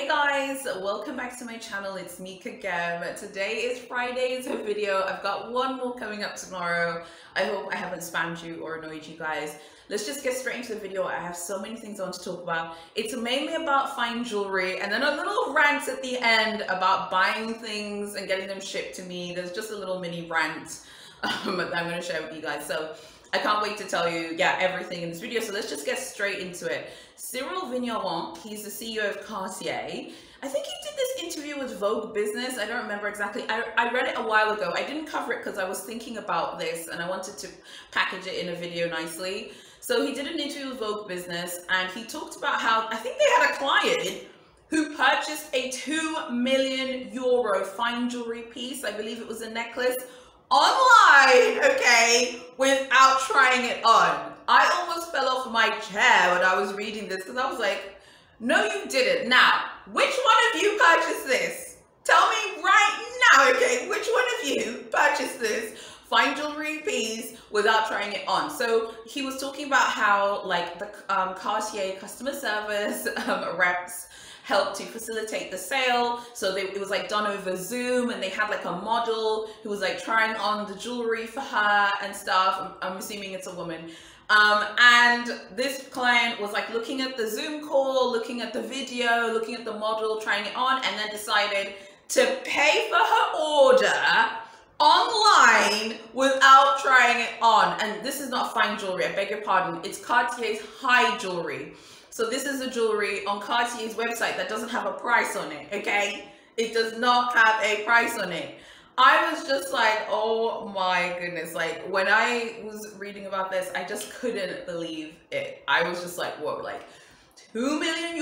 Hey guys, welcome back to my channel. It's me again. Today is Friday's video. I've got one more coming up tomorrow. I hope I haven't spammed you or annoyed you guys. Let's just get straight into the video. I have so many things I want to talk about. It's mainly about fine jewelry and then a little rant at the end about buying things and getting them shipped to me. There's just a little mini rant that I'm going to share with you guys. So I can't wait to tell you, everything in this video. So let's just get straight into it. Cyrille Vigneron, he's the CEO of Cartier. I think he did this interview with Vogue Business. I don't remember exactly. I read it a while ago. I didn't cover it because I was thinking about this and I wanted to package it in a video nicely. So he did an interview with Vogue Business and he talked about how, I think they had a client who purchased a €2 million fine jewelry piece. I believe it was a necklace online, okay, without trying it on. I almost fell off my chair when I was reading this because I was like, no, you didn't. Now, which one of you purchased this? Tell me right now, okay, which one of you purchased this fine jewelry piece without trying it on? So he was talking about how like the Cartier customer service reps helped to facilitate the sale. So it was like done over Zoom and they had like a model who was like trying on the jewelry for her and stuff. I'm assuming it's a woman. And this client was like looking at the Zoom call, looking at the video, looking at the model, trying it on, and then decided to pay for her order online without trying it on. And this is not fine jewelry, I beg your pardon. It's Cartier's high jewelry. So this is a jewelry on Cartier's website that doesn't have a price on it, okay? It does not have a price on it. I was just like, oh my goodness. Like when I was reading about this, I just couldn't believe it. I was just like, whoa, like €2 million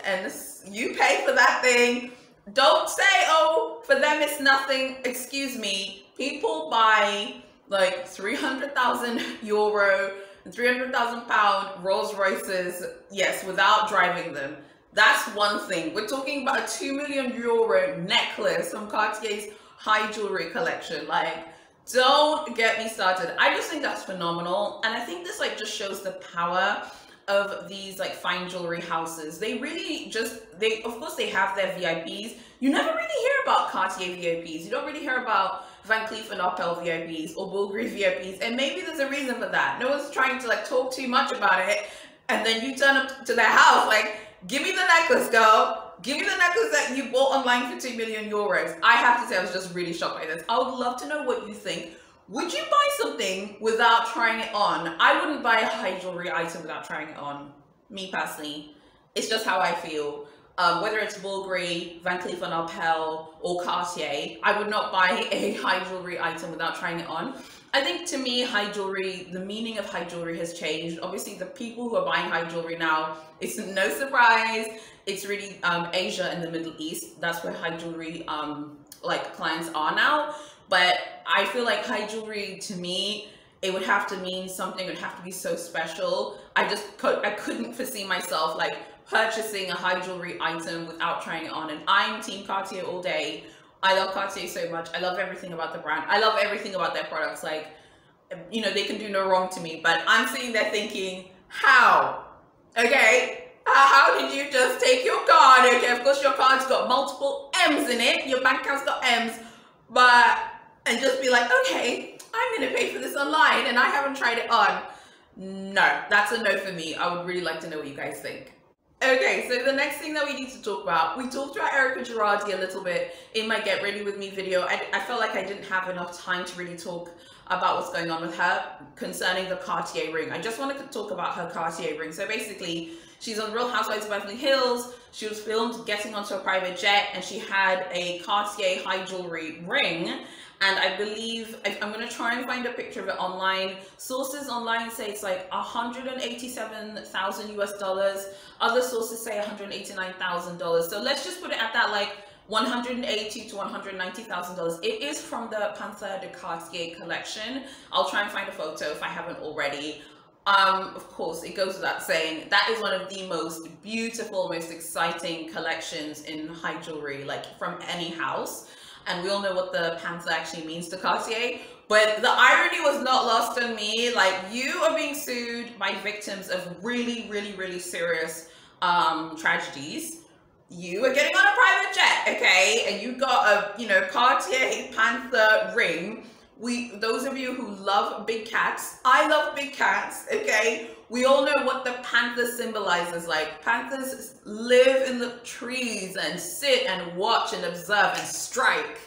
and you pay for that thing. Don't say, oh, for them it's nothing. Excuse me. People buy like €300,000 and £300,000 Rolls Royces, yes, without driving them. That's one thing. We're talking about a €2 million necklace from Cartier's high jewelry collection. Like, don't get me started. I just think that's phenomenal. And I think this like just shows the power of these like fine jewelry houses. They really just, of course they have their VIPs. You never really hear about Cartier VIPs. You don't really hear about Van Cleef & Arpels VIPs or Bulgari VIPs, and maybe there's a reason for that. No one's trying to like talk too much about it, and then you turn up to their house like, give me the necklace, girl. Give me the necklace that you bought online for €2 million. I have to say, I was just really shocked by this. I would love to know what you think. Would you buy something without trying it on? I wouldn't buy a high jewelry item without trying it on. Me personally, it's just how I feel. Whether it's Bulgari, Van Cleef & Arpels, or Cartier, I would not buy a high jewelry item without trying it on. I think to me, high jewelry, the meaning of high jewelry has changed. Obviously, the people who are buying high jewelry now, it's no surprise. It's really Asia and the Middle East. That's where high jewelry like clients are now. But I feel like high jewelry to me, it would have to mean something. It would have to be so special. I couldn't foresee myself like purchasing a high jewelry item without trying it on. And I'm team Cartier all day. I love Cartier so much. I love everything about the brand. I love everything about their products. Like, you know, they can do no wrong to me, but I'm sitting there thinking, how? Okay, how did you just take your card? Okay, of course your card's got multiple M's in it. Your bank account's got M's, and just be like, okay, I'm gonna pay for this online and I haven't tried it on. No, that's a no for me. I would really like to know what you guys think. Okay, so the next thing that we need to talk about, we talked about Erika Girardi a little bit in my Get Ready With Me video. I felt like I didn't have enough time to really talk about what's going on with her concerning the Cartier ring. I just wanted to talk about her Cartier ring. So basically, she's on Real Housewives of Beverly Hills. She was filmed getting onto a private jet and she had a Cartier high jewelry ring. And I believe, I'm going to try and find a picture of it online. Sources online say it's like $187,000 US. Other sources say $189,000. So let's just put it at that like $180,000 to $190,000. It is from the Panther de Cartier collection. I'll try and find a photo if I haven't already. Of course, it goes without saying, that is one of the most beautiful, most exciting collections in high jewelry, like from any house. And we all know what the Panther actually means to Cartier. But the irony was not lost on me. Like, you are being sued by victims of really, really, really serious tragedies. you are getting on a private jet, okay, and you got a, you know, Cartier Panther ring. Those of you who love big cats, I love big cats, okay, we all know what the panther symbolizes. Like, panthers live in the trees and sit and watch and observe and strike.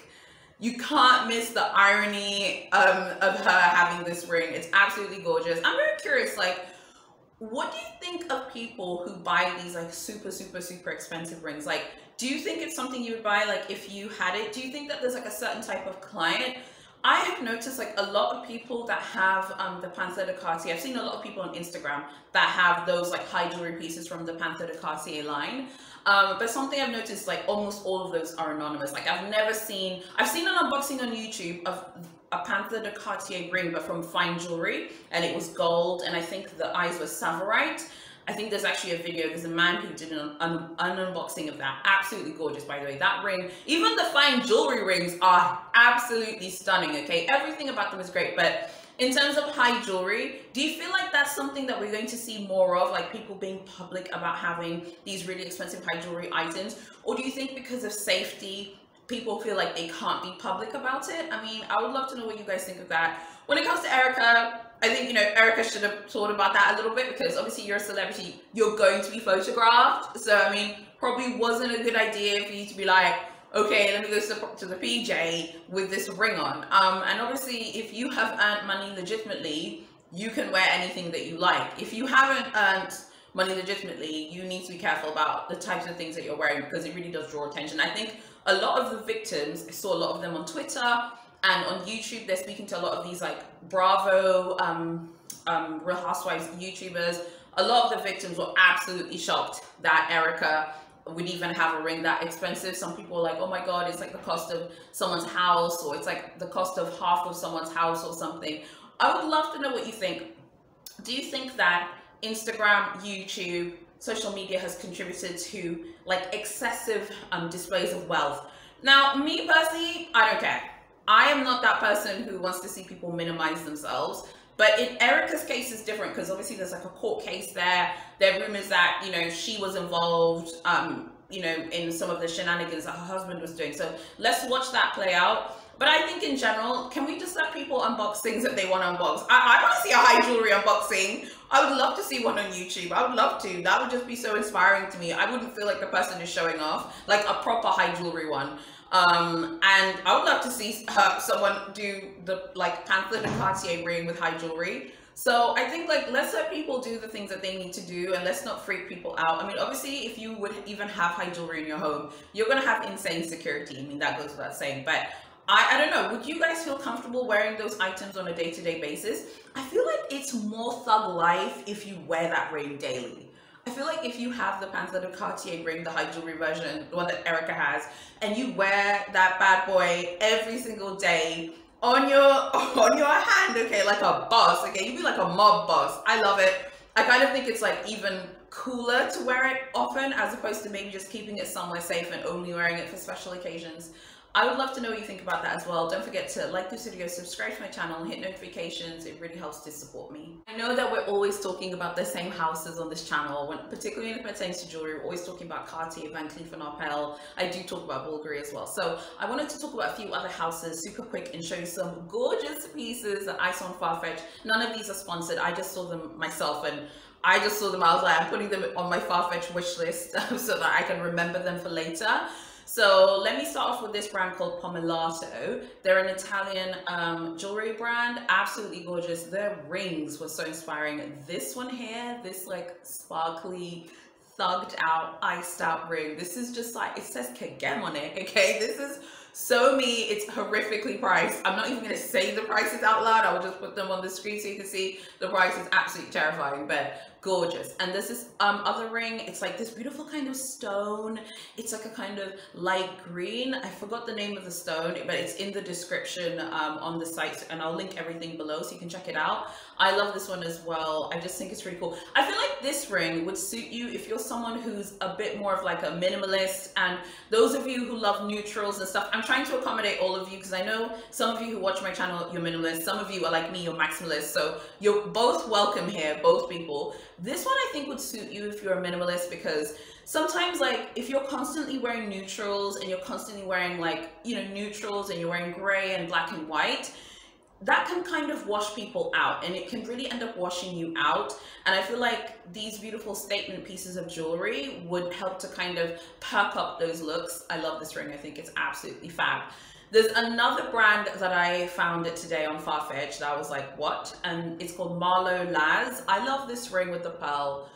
You can't miss the irony of her having this ring. It's absolutely gorgeous. I'm very curious, like, what do you think of people who buy these like super expensive rings? Like, do you think it's something you would buy, like, if you had it? Do you think that there's like a certain type of client? I have noticed like a lot of people that have the Panther de Cartier. I've seen a lot of people on Instagram that have those like high jewelry pieces from the Panther de Cartier line. But something I've noticed, like, almost all of those are anonymous. Like, I've seen an unboxing on YouTube of a Panther de Cartier ring, but from fine jewelry, and it was gold, and I think the eyes were Savorite. I think there's actually a video, there's a man who did an unboxing of that. Absolutely gorgeous, by the way. That ring, even the fine jewelry rings are absolutely stunning, okay? Everything about them is great, but in terms of high jewelry, do you feel like that's something that we're going to see more of, like people being public about having these really expensive high jewelry items? Or do you think because of safety, people feel like they can't be public about it? I mean, I would love to know what you guys think of that. When it comes to Erika, I think, you know, Erika should have thought about that a little bit, because obviously you're a celebrity, you're going to be photographed. So, I mean, probably wasn't a good idea for you to be like, okay, let me go to the PJ with this ring on. And obviously, if you have earned money legitimately, you can wear anything that you like. If you haven't earned money legitimately, you need to be careful about the types of things that you're wearing, because it really does draw attention. I think a lot of the victims, I saw a lot of them on Twitter and on YouTube, they're speaking to a lot of these like Bravo, Real Housewives YouTubers. A lot of the victims were absolutely shocked that Erika would even have a ring that expensive. Some people were like, oh my God, it's like the cost of someone's house, or it's like the cost of half of someone's house or something. I would love to know what you think. Do you think that Instagram, YouTube, social media has contributed to like excessive displays of wealth? Now, me personally, I don't care. I am not that person who wants to see people minimize themselves. But in Erika's case, is different, because obviously there's like a court case there. There are rumors that, you know, she was involved, you know, in some of the shenanigans that her husband was doing. So let's watch that play out. But I think in general, can we just let people unbox things that they want to unbox? I want to see a high jewelry unboxing. I would love to see one on YouTube. I would love to. That would just be so inspiring to me. I wouldn't feel like the person is showing off, like a proper high jewelry one. And I would love to see someone do the like Panther de Cartier ring with high jewelry. So I think, like, let's let people do the things that they need to do, and let's not freak people out. I mean, obviously, if you would even have high jewelry in your home, you're going to have insane security. I mean, that goes without saying. But I don't know, would you guys feel comfortable wearing those items on a day-to-day basis? I feel like it's more thug life if you wear that ring daily. I feel like if you have the Panther de Cartier ring, the high jewelry version, the one that Erika has, and you wear that bad boy every single day on your hand, okay, like a boss, okay, you'd be like a mob boss. I love it. I kind of think it's like even cooler to wear it often, as opposed to maybe just keeping it somewhere safe and only wearing it for special occasions. I would love to know what you think about that as well. Don't forget to like this video, subscribe to my channel, and hit notifications. It really helps to support me. I know that we're always talking about the same houses on this channel, particularly when it pertains to jewelry. We're always talking about Cartier, Van Cleef & Arpels. I do talk about Bulgari as well. So I wanted to talk about a few other houses super quick and show you some gorgeous pieces that I saw on Farfetch. None of these are sponsored. I just saw them myself, and I just saw them. I was like, I'm putting them on my Farfetch wish list so that I can remember them for later. So let me start off with this brand called Pomellato. They're an Italian jewelry brand, absolutely gorgeous. Their rings were so inspiring. This one here, this like sparkly, thugged out, iced out ring. This is just like, it says Kagem on it, okay? This is so me. It's horrifically priced. I'm not even gonna say the prices out loud. I will just put them on the screen so you can see. The price is absolutely terrifying, but gorgeous. And this is other ring. It's like this beautiful kind of stone. It's like a kind of light green. I forgot the name of the stone, but it's in the description on the site, and I'll link everything below so you can check it out. I love this one as well. I just think it's really cool. I feel like this ring would suit you if you're someone who's a bit more of like a minimalist, and those of you who love neutrals and stuff. I'm trying to accommodate all of you, because I know some of you who watch my channel, you're minimalist. Some of you are like me, you're maximalist. So you're both welcome here, both people. This one I think would suit you if you're a minimalist, because sometimes, like, if you're constantly wearing neutrals and you're constantly wearing, like, you know, neutrals, and you're wearing gray and black and white, that can kind of wash people out, and it can really end up washing you out. And I feel like these beautiful statement pieces of jewelry would help to kind of perk up those looks. I love this ring. I think it's absolutely fab. There's another brand that I found it today on Farfetch that I was like, what? And it's called Marlo Laz. I love this ring with the pearl.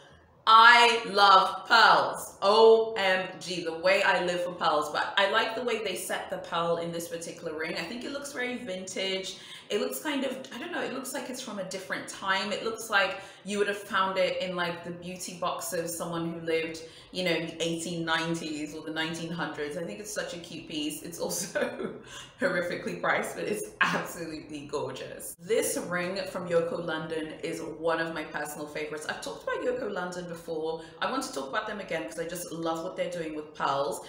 I love pearls. OMG, the way I live for pearls. But I like the way they set the pearl in this particular ring. I think it looks very vintage. It looks kind of, I don't know, it looks like it's from a different time. It looks like you would have found it in like the beauty box of someone who lived, you know, in the 1890s or the 1900s. I think it's such a cute piece. It's also horrifically priced, but it's absolutely gorgeous. This ring from Yoko London is one of my personal favorites. I've talked about Yoko London before. I want to talk about them again because I just love what they're doing with pearls.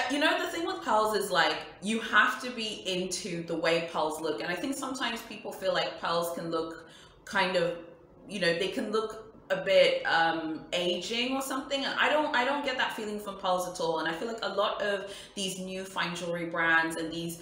You know, the thing with pearls is, like, you have to be into the way pearls look. And I think sometimes people feel like pearls can look kind of, you know, they can look a bit aging or something. And I don't get that feeling from pearls at all. And I feel like a lot of these new fine jewelry brands and these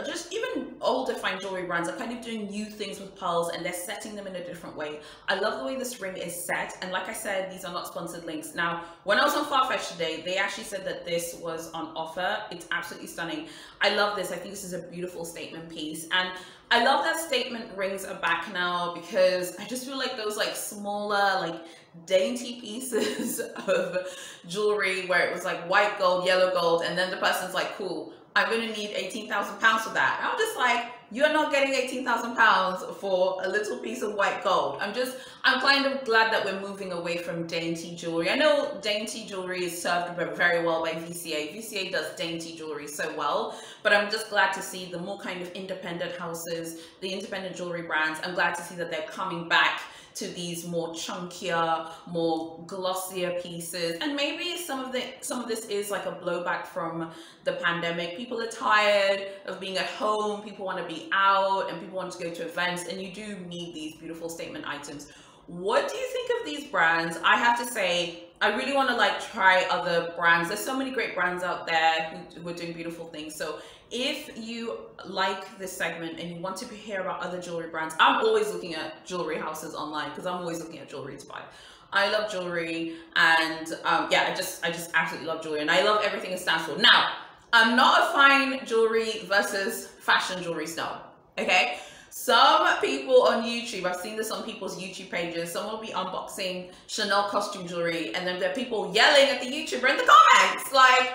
just even older fine jewelry brands are kind of doing new things with pearls, and they're setting them in a different way. I love the way this ring is set, and like I said, these are not sponsored links. Now, when I was on Farfetch today, they actually said that this was on offer. It's absolutely stunning. I love this. I think this is a beautiful statement piece, and I love that statement rings are back now, because I just feel like those like smaller, like dainty pieces of jewelry where it was like white gold, yellow gold, and then the person's like, cool, I'm gonna need 18,000 pounds for that. And I'm just like, you're not getting 18,000 pounds for a little piece of white gold. I'm kind of glad that we're moving away from dainty jewelry. I know dainty jewelry is served very well by VCA. VCA does dainty jewelry so well, but I'm just glad to see the more kind of independent houses, the independent jewelry brands. I'm glad to see that they're coming back to these more chunkier, more glossier pieces. And maybe some of this is like a blowback from the pandemic. People are tired of being at home, people want to be out, and people want to go to events, and you do need these beautiful statement items. What do you think of these brands? I have to say, I really want to like try other brands. There's so many great brands out there who are doing beautiful things. So if you like this segment and you want to hear about other jewelry brands, I'm always looking at jewelry houses online, because I'm always looking at jewelry to buy. I love jewelry, and yeah, I just absolutely love jewelry, and I love everything it stands for. Now, I'm not a fine jewelry versus fashion jewelry snob, okay? Some people on YouTube, I've seen this on people's YouTube pages, someone will be unboxing Chanel costume jewelry, and then there are people yelling at the YouTuber in the comments, like,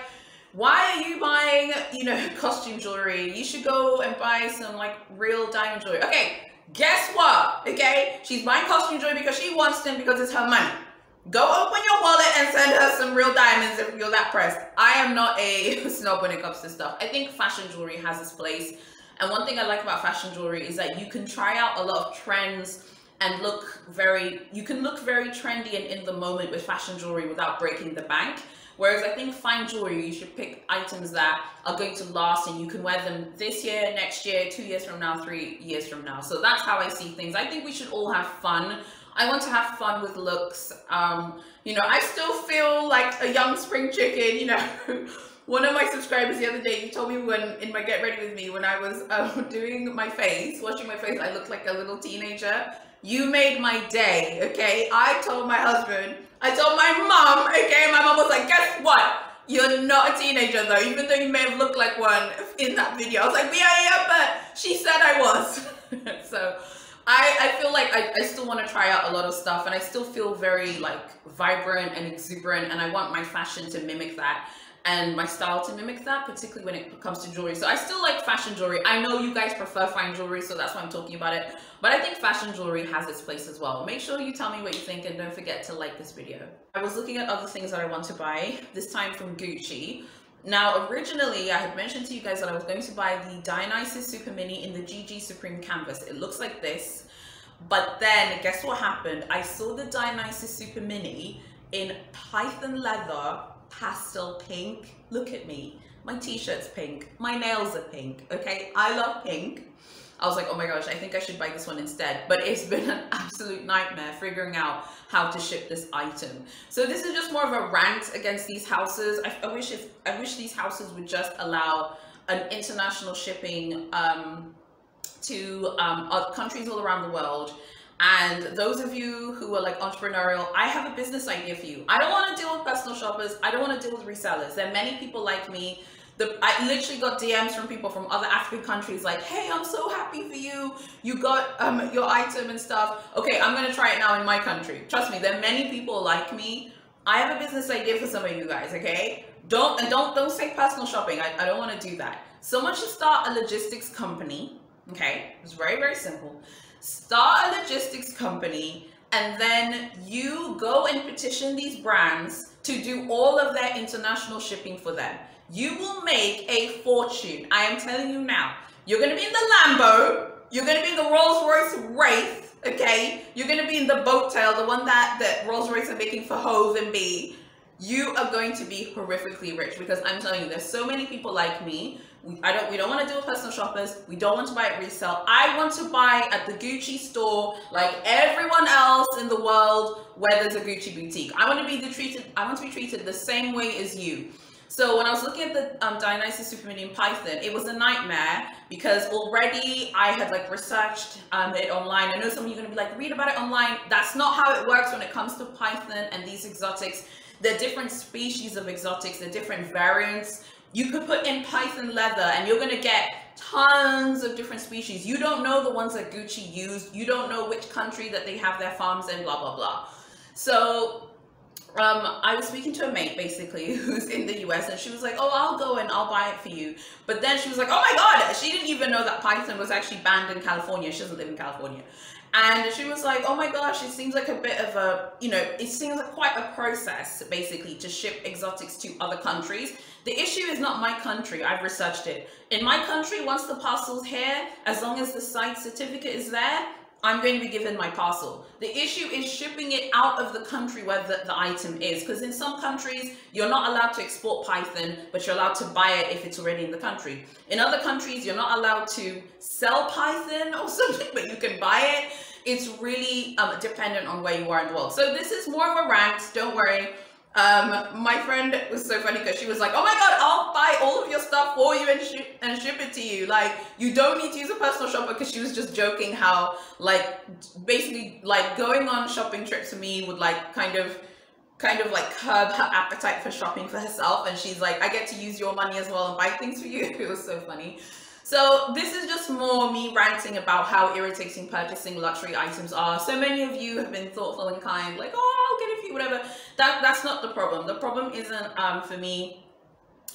why are you buying, you know, costume jewelry? You should go and buy some like real diamond jewelry. Okay, guess what? Okay, she's buying costume jewelry because she wants them, because it's her money. Go open your wallet and send her some real diamonds if you're that pressed. I am not a snob when it comes to stuff. I think fashion jewelry has its place. And one thing I like about fashion jewelry is that you can try out a lot of trends and you can look very trendy and in the moment with fashion jewelry without breaking the bank. Whereas I think fine jewelry, you should pick items that are going to last, and you can wear them this year, next year, 2 years from now, 3 years from now. So that's how I see things. I think we should all have fun. I want to have fun with looks. You know, I still feel like a young spring chicken, you know. One of my subscribers the other day, he told me in my Get Ready With Me, when I was doing my face, washing my face, I looked like a little teenager. You made my day, okay? I told my husband, I told my mom, okay? My mom was like, guess what? You're not a teenager though, even though you may have looked like one in that video. I was like, yeah, but she said I was. So I feel like I still want to try out a lot of stuff, and I still feel very like vibrant and exuberant, and I want my fashion to mimic that, and my style to mimic that, particularly when it comes to jewelry. So I still like fashion jewelry. I know you guys prefer fine jewelry, so that's why I'm talking about it. But I think fashion jewelry has its place as well. Make sure you tell me what you think, and don't forget to like this video. I was looking at other things that I want to buy, this time from Gucci. Now, originally, I had mentioned to you guys that I was going to buy the Dionysus Super Mini in the GG Supreme canvas. It looks like this. But then, guess what happened? I saw the Dionysus Super Mini in python leather pastel pink. Look at me. My t-shirt's pink. My nails are pink. Okay, I love pink. I was like, oh my gosh, I think I should buy this one instead. But it's been an absolute nightmare figuring out how to ship this item. So this is just more of a rant against these houses. I wish these houses would just allow an international shipping to countries all around the world. And those of you who are like entrepreneurial, I have a business idea for you. I don't want to deal with personal shoppers. I don't want to deal with resellers. There are many people like me. I literally got DMs from people from other African countries like, hey, I'm so happy for you. You got your item and stuff. Okay, I'm going to try it now in my country. Trust me, there are many people like me. I have a business idea for some of you guys, okay? Don't say personal shopping. I don't want to do that. Someone should start a logistics company, okay? It's very, very simple. Start a logistics company, and then you go and petition these brands to do all of their international shipping for them. You will make a fortune. I am telling you now. You're going to be in the Lambo. You're going to be in the Rolls-Royce Wraith, okay? You're going to be in the boat tail, the one that Rolls-Royce are making for Hove and B. You are going to be horrifically rich, because I'm telling you, there's so many people like me. We don't want to deal with personal shoppers. We don't want to buy at resale. I want to buy at the Gucci store like everyone else in the world where there's a Gucci boutique. I want to be treated the same way as you. So when I was looking at the Dionysus Super Mini Python, it was a nightmare because already I had like researched it online. I know some of you are going to be like, read about it online. That's not how it works when it comes to Python and these exotics. They're different species of exotics. They're different variants. You could put in Python leather and you're going to get tons of different species. You don't know the ones that Gucci used. You don't know which country that they have their farms in, blah, blah, blah. So I was speaking to a mate basically who's in the US, and she was like, oh, I'll go and I'll buy it for you. But then she was like, oh my God, she didn't even know that Python was actually banned in California. She doesn't live in California. And she was like, oh my gosh, it seems like a bit of a, it seems like quite a process basically to ship exotics to other countries. The issue is not my country. I've researched it. In my country, once the parcel's here, as long as the site certificate is there, I'm going to be given my parcel. The issue is shipping it out of the country where the item is, because in some countries, you're not allowed to export Python, but you're allowed to buy it if it's already in the country. In other countries, you're not allowed to sell Python or something, but you can buy it. It's really dependent on where you are in the world. So this is more of a rant, don't worry. My friend was so funny because she was like, oh my God, I'll buy all of your stuff for you and ship it to you. Like, you don't need to use a personal shopper, because she was just joking how, like, basically, like, going on shopping trips for me would, like, kind of like curb her appetite for shopping for herself. And she's like, I get to use your money as well and buy things for you. It was so funny. So this is just more me ranting about how irritating purchasing luxury items are. So many of you have been thoughtful and kind, like, oh, I'll get it for you, whatever. That's not the problem. The problem isn't for me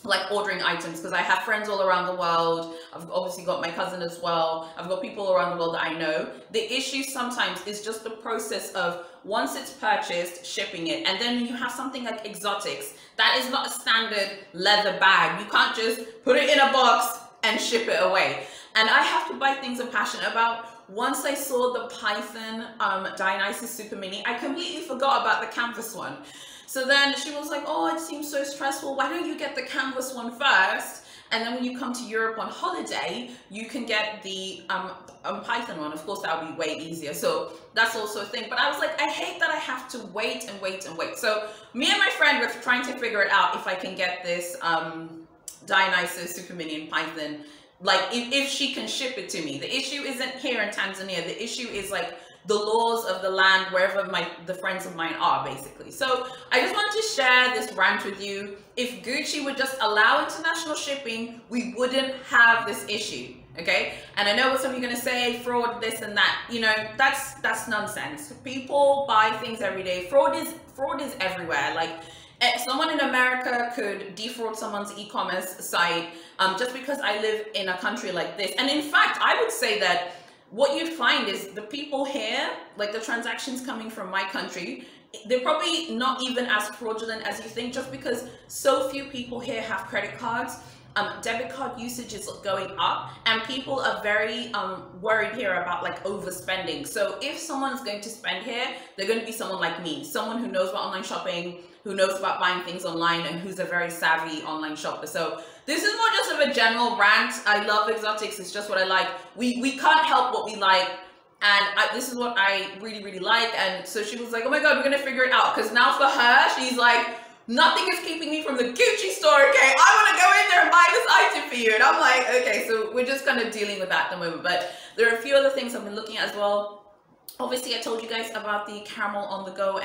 like ordering items, because I have friends all around the world. I've obviously got my cousin as well. I've got people around the world that I know. The issue sometimes is just the process of, once it's purchased, shipping it. And then you have something like exotics. That is not a standard leather bag. You can't just put it in a box and ship it away. And I have to buy things I'm passionate about. Once I saw the Python Dionysus Super Mini, I completely forgot about the canvas one. So then she was like, oh, it seems so stressful. Why don't you get the canvas one first? And then when you come to Europe on holiday, you can get the Python one. Of course, that would be way easier. So that's also a thing. But I was like, I hate that I have to wait and wait and wait. So me and my friend were trying to figure it out if I can get this Dionysus Super Mini in Python, like if she can ship it to me. The issue isn't here in Tanzania. The issue is like the laws of the land wherever the friends of mine are, basically. So I just wanted to share this rant with you. If Gucci would just allow international shipping, we wouldn't have this issue, okay? And I know what some of you are going to say, fraud, this and that. That's nonsense. People buy things every day. Fraud is everywhere. Like, someone in America could defraud someone's e-commerce site just because I live in a country like this. And in fact, I would say that what you'd find is the people here, like the transactions coming from my country, they're probably not even as fraudulent as you think, just because so few people here have credit cards. Debit card usage is going up, and people are very worried here about like overspending. So if someone's going to spend here, they're going to be someone like me, someone who knows about online shopping, who knows about buying things online and who's a very savvy online shopper. So this is more just of a general rant. I love exotics. It's just what I like. We can't help what we like. And this is what I really, really like. And so she was like, oh my God, we're going to figure it out. Because now for her, she's like, nothing is keeping me from the Gucci store, okay? I want to go in there and buy this item for you. And I'm like, okay, so we're just kind of dealing with that at the moment. But there are a few other things I've been looking at as well. Obviously, I told you guys about the Caramel on the Go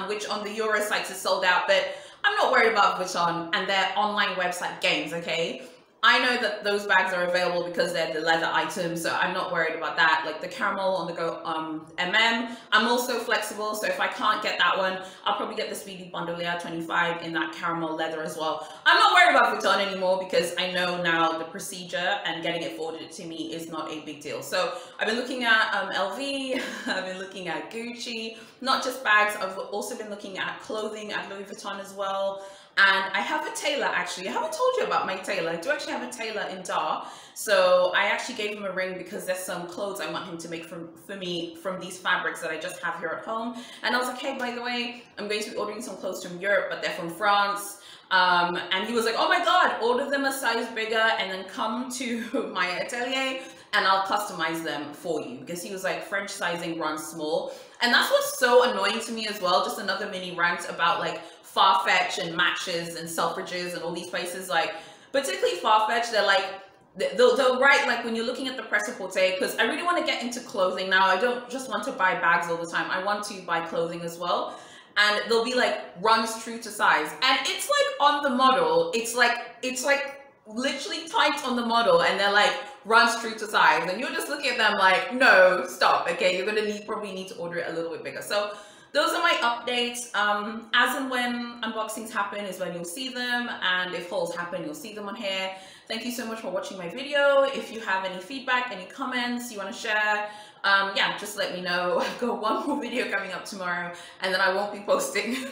which on the Euro sites is sold out. But I'm not worried about Vuitton and their online website games, okay? I know that those bags are available because they're the leather items, so I'm not worried about that. Like the Caramel on the Go I'm also flexible, so if I can't get that one, I'll probably get the Speedy Bandolier 25 in that caramel leather as well. I'm not worried about Vuitton anymore because I know now the procedure and getting it forwarded to me is not a big deal. So I've been looking at LV, I've been looking at Gucci, not just bags, I've also been looking at clothing at Louis Vuitton as well. And I have a tailor, actually. I haven't told you about my tailor. I do actually have a tailor in Dar. So I actually gave him a ring because there's some clothes I want him to make for me from these fabrics that I just have here at home. And I was like, hey, by the way, I'm going to be ordering some clothes from Europe, but they're from France. And he was like, oh my God, order them a size bigger and then come to my atelier and I'll customize them for you. Because he was like, French sizing runs small. And that's what's so annoying to me as well. Just another mini rant about like Farfetch and Matches and Selfridges and all these places, like particularly Farfetch, they're like, they'll write like when you're looking at the prêt-à-porter, because I really want to get into clothing now. I don't just want to buy bags all the time. I want to buy clothing as well. And they'll be like, runs true to size. And it's like on the model, it's like literally typed on the model and they're like, runs true to size. And you're just looking at them like, no, stop, okay? You're gonna probably need to order it a little bit bigger. So those are my updates. As and when unboxings happen is when you'll see them, and if hauls happen, you'll see them on here. Thank you so much for watching my video. If you have any feedback, any comments you want to share, yeah, just let me know. I've got one more video coming up tomorrow, and then I won't be posting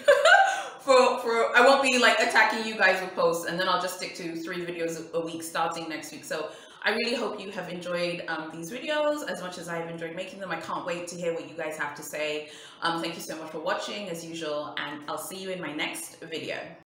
I won't be like attacking you guys with posts, and then I'll just stick to 3 videos a week starting next week. So I really hope you have enjoyed these videos as much as I've enjoyed making them. I can't wait to hear what you guys have to say. Thank you so much for watching as usual, and I'll see you in my next video.